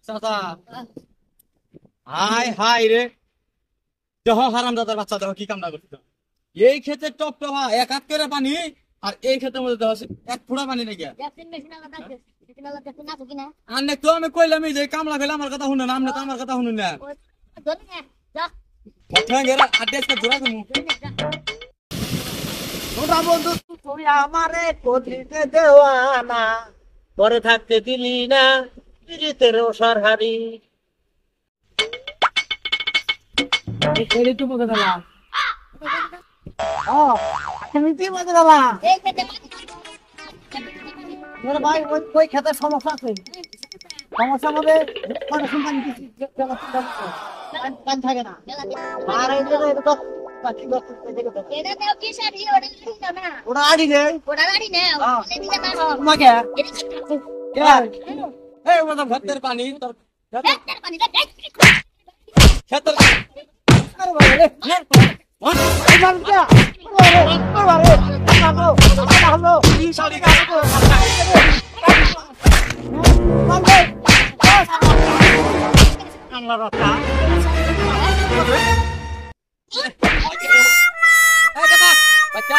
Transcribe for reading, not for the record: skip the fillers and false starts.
চাচা high high রে দেহ হারাম দাদার বাচ্চা দেহ কি কামনা করছিস এই ক্ষেতে টপ টপা এক হাত করে পানি আর এই ক্ষেতের মধ্যে দেহ এক ফোঁটা পানি নাকি আনে তো আমি কইলাম যে কামলা ফেলে আমার কথা শুনে না আপনি তো আমার কথা শুনুন না বন্ধু তুই আমারে কদিতে দেওয়ানা পরে থাকতে দিলি না পিরিতের ওসার হারি তুই মজা দিলাম আমি তুই মজা দাদা ভাই ওই খেতে সমস্যা আছে সমস্যা মধ্যে পানি থাকে না আর এটা তো ওটা আড়ি নেই তোমাকে এই ওটা ভক্তের পানি তোর খেতের বাচ্চা